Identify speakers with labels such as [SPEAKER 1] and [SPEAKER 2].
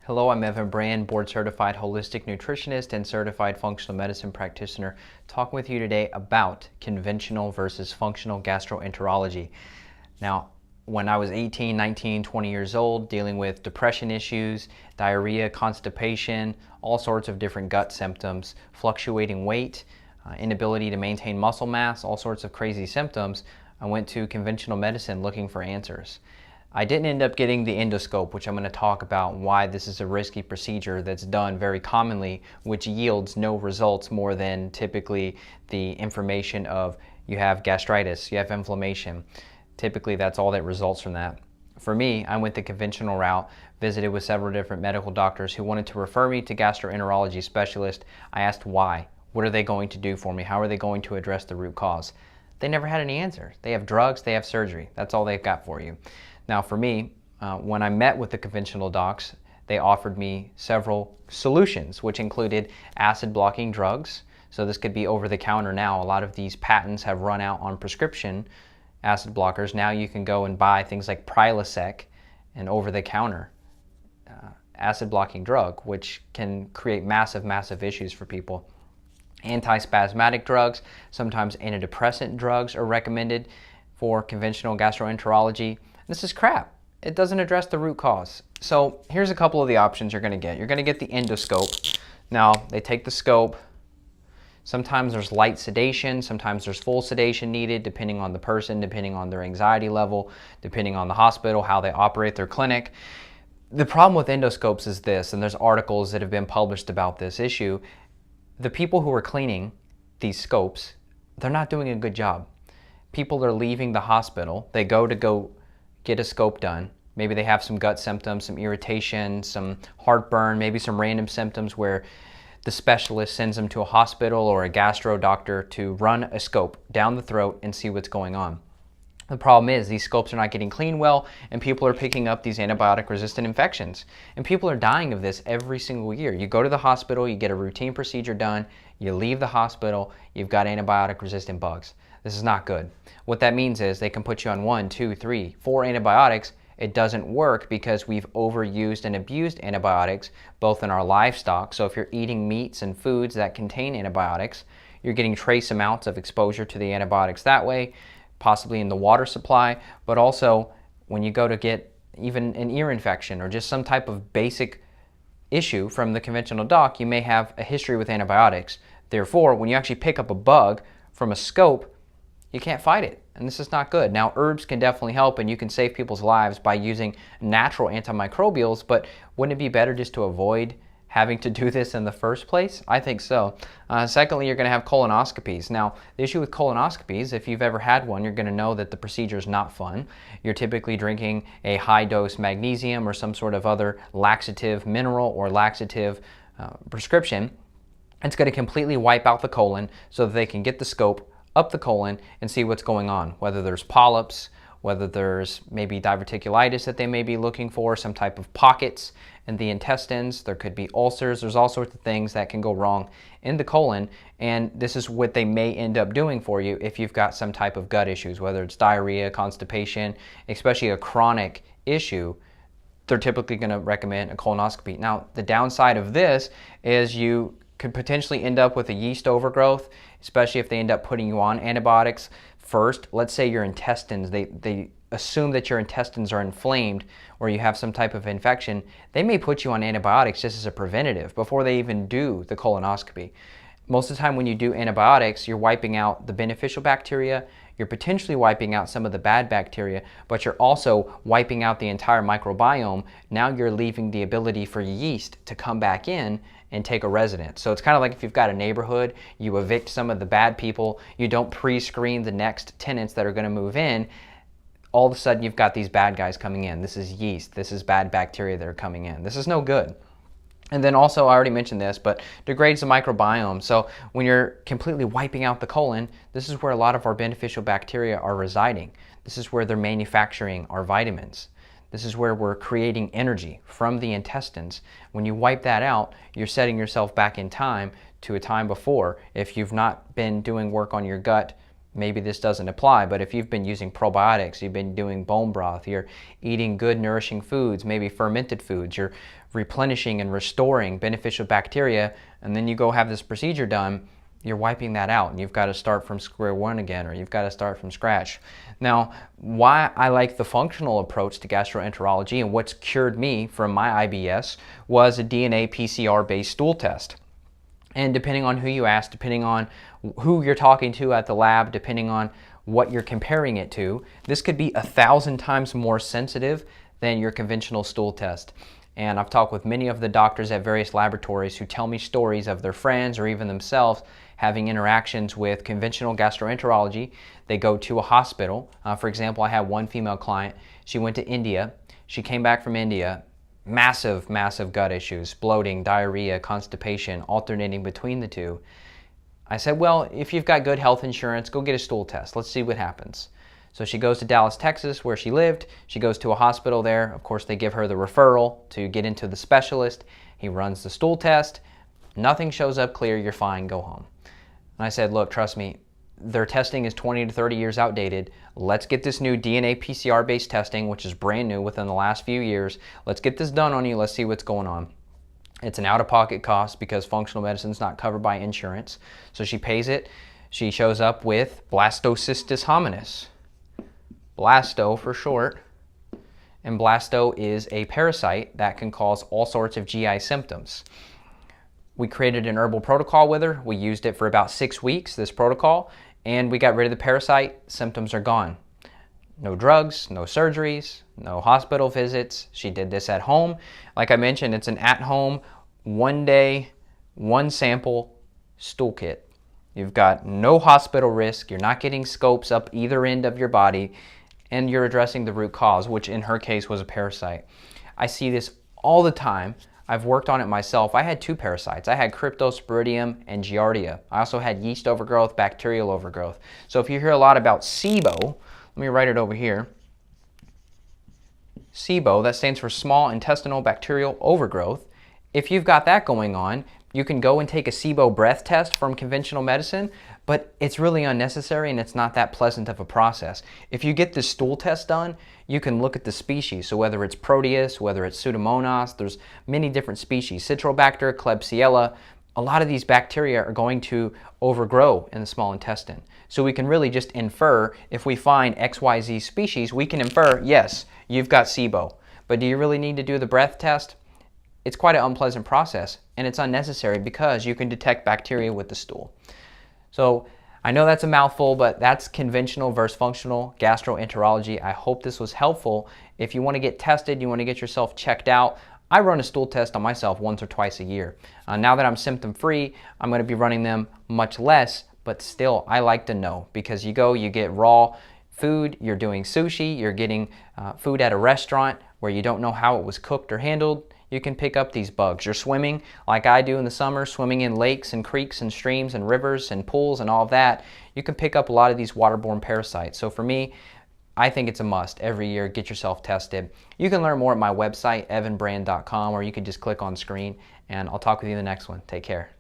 [SPEAKER 1] Hello, I'm Evan Brand, board certified holistic nutritionist and certified functional medicine practitioner, talking with you today about conventional versus functional gastroenterology. Now, when I was 18, 19, 20 years old, dealing with depression issues, diarrhea, constipation, all sorts of different gut symptoms, fluctuating weight, inability to maintain muscle mass, all sorts of crazy symptoms, I went to conventional medicine looking for answers. I didn't end up getting the endoscope, which I'm going to talk about why this is a risky procedure that's done very commonly, which yields no results more than typically the information of you have gastritis, you have inflammation. Typically that's all that results from that. For me, I went the conventional route, visited with several different medical doctors who wanted to refer me to gastroenterology specialist. I asked why. What are they going to do for me? How are they going to address the root cause? They never had any answers. They have drugs, they have surgery. That's all they've got for you. Now for me, when I met with the conventional docs, they offered me several solutions, which included acid blocking drugs. So this could be over the counter now. A lot of these patents have run out on prescription acid blockers. Now you can go and buy things like Prilosec, an over the counter acid blocking drug, which can create massive issues for people. Antispasmodic drugs, sometimes antidepressant drugs are recommended for conventional gastroenterology. This is crap. It doesn't address the root cause. So here's a couple of the options you're going to get. You're going to get the endoscope. Now they take the scope. Sometimes there's light sedation, sometimes there's full sedation needed depending on the person, depending on their anxiety level, depending on the hospital, how they operate their clinic. The problem with endoscopes is this, and there's articles that have been published about this issue. The people who are cleaning these scopes, they're not doing a good job. People are leaving the hospital. They go get a scope done. Maybe they have some gut symptoms, some irritation, some heartburn, maybe some random symptoms where the specialist sends them to a hospital or a gastro doctor to run a scope down the throat and see what's going on. The problem is these scopes are not getting cleaned well, and people are picking up these antibiotic-resistant infections. And people are dying of this every single year. You go to the hospital, you get a routine procedure done, you leave the hospital, you've got antibiotic-resistant bugs. This is not good. What that means is they can put you on 1, 2, 3, 4 antibiotics. It doesn't work because we've overused and abused antibiotics, both in our livestock. So if you're eating meats and foods that contain antibiotics, you're getting trace amounts of exposure to the antibiotics that way, possibly in the water supply, but also when you go to get even an ear infection or just some type of basic issue from the conventional doc, you may have a history with antibiotics. Therefore, when you actually pick up a bug from a scope, you can't fight it, and this is not good. Now, herbs can definitely help, and you can save people's lives by using natural antimicrobials, but wouldn't it be better just to avoid having to do this in the first place? I think so. Secondly, you're going to have colonoscopies. Now, the issue with colonoscopies, if you've ever had one, you're going to know that the procedure is not fun. You're typically drinking a high-dose magnesium or some sort of other laxative mineral or laxative prescription. It's going to completely wipe out the colon so that they can get the scope up the colon and see what's going on, whether there's polyps, whether there's maybe diverticulitis that they may be looking for, some type of pockets in the intestines, there could be ulcers, there's all sorts of things that can go wrong in the colon, and this is what they may end up doing for you if you've got some type of gut issues, whether it's diarrhea, constipation, especially a chronic issue. They're typically going to recommend a colonoscopy. Now, the downside of this is you could potentially end up with a yeast overgrowth, especially if they end up putting you on antibiotics first. Let's say your intestines, they assume that your intestines are inflamed or you have some type of infection. They may put you on antibiotics just as a preventative before they even do the colonoscopy. Most of the time when you do antibiotics, you're wiping out the beneficial bacteria, you're potentially wiping out some of the bad bacteria, but you're also wiping out the entire microbiome. Now you're leaving the ability for yeast to come back in and take a residence. So it's kind of like if you've got a neighborhood, you evict some of the bad people, you don't pre-screen the next tenants that are going to move in, all of a sudden you've got these bad guys coming in. This is yeast, this is bad bacteria that are coming in. This is no good. And then also, I already mentioned this, but degrades the microbiome. So when you're completely wiping out the colon, this is where a lot of our beneficial bacteria are residing. This is where they're manufacturing our vitamins. This is where we're creating energy from the intestines. When you wipe that out, you're setting yourself back in time to a time before. If you've not been doing work on your gut, maybe this doesn't apply, but if you've been using probiotics, you've been doing bone broth, you're eating good nourishing foods, maybe fermented foods, you're replenishing and restoring beneficial bacteria, and then you go have this procedure done, you're wiping that out and you've got to start from square one again, or you've got to start from scratch. Now, why I like the functional approach to gastroenterology and what's cured me from my IBS was a DNA PCR based stool test. And depending on who you ask, depending on who you're talking to at the lab, depending on what you're comparing it to, this could be 1,000 times more sensitive than your conventional stool test. And I've talked with many of the doctors at various laboratories who tell me stories of their friends or even themselves having interactions with conventional gastroenterology. They go to a hospital. For example, I had one female client. She went to India. She came back from India. Massive gut issues, bloating, diarrhea, constipation, alternating between the two. I said, well, if you've got good health insurance, go get a stool test. Let's see what happens. So she goes to Dallas, Texas, where she lived. She goes to a hospital there. Of course, they give her the referral to get into the specialist. He runs the stool test. Nothing shows up clear. You're fine. Go home. And I said, look, trust me, their testing is 20 to 30 years outdated. Let's get this new DNA PCR based testing, which is brand new within the last few years. Let's get this done on you. Let's see what's going on. It's an out-of-pocket cost because functional medicine is not covered by insurance. So she pays it. She shows up with blastocystis hominis. Blasto for short. And blasto is a parasite that can cause all sorts of GI symptoms. We created an herbal protocol with her. We used it for about 6 weeks, this protocol, and we got rid of the parasite. Symptoms are gone. No drugs, no surgeries, no hospital visits. She did this at home. Like I mentioned, it's an at-home, 1 day, 1 sample stool kit. You've got no hospital risk. You're not getting scopes up either end of your body, and you're addressing the root cause, which in her case was a parasite. I see this all the time. I've worked on it myself. I had 2 parasites. I had Cryptosporidium and Giardia. I also had yeast overgrowth, bacterial overgrowth. So if you hear a lot about SIBO, let me write it over here. SIBO, that stands for small intestinal bacterial overgrowth. If you've got that going on, you can go and take a SIBO breath test from conventional medicine, but it's really unnecessary and it's not that pleasant of a process. If you get the stool test done, you can look at the species. So whether it's Proteus, whether it's Pseudomonas, there's many different species. Citrobacter, Klebsiella, a lot of these bacteria are going to overgrow in the small intestine. So we can really just infer, if we find XYZ species, we can infer, yes, you've got SIBO. But do you really need to do the breath test? It's quite an unpleasant process, and it's unnecessary because you can detect bacteria with the stool. So I know that's a mouthful, but that's conventional versus functional gastroenterology. I hope this was helpful. If you want to get tested, you want to get yourself checked out, I run a stool test on myself once or twice a year. Now that I'm symptom-free, I'm going to be running them much less, but still, I like to know, because you go, you get raw food, you're doing sushi, you're getting food at a restaurant where you don't know how it was cooked or handled. You can pick up these bugs. You're swimming like I do in the summer, swimming in lakes and creeks and streams and rivers and pools and all of that. You can pick up a lot of these waterborne parasites. So for me, I think it's a must. Every year, get yourself tested. You can learn more at my website, evanbrand.com, or you can just click on screen, and I'll talk with you in the next one. Take care.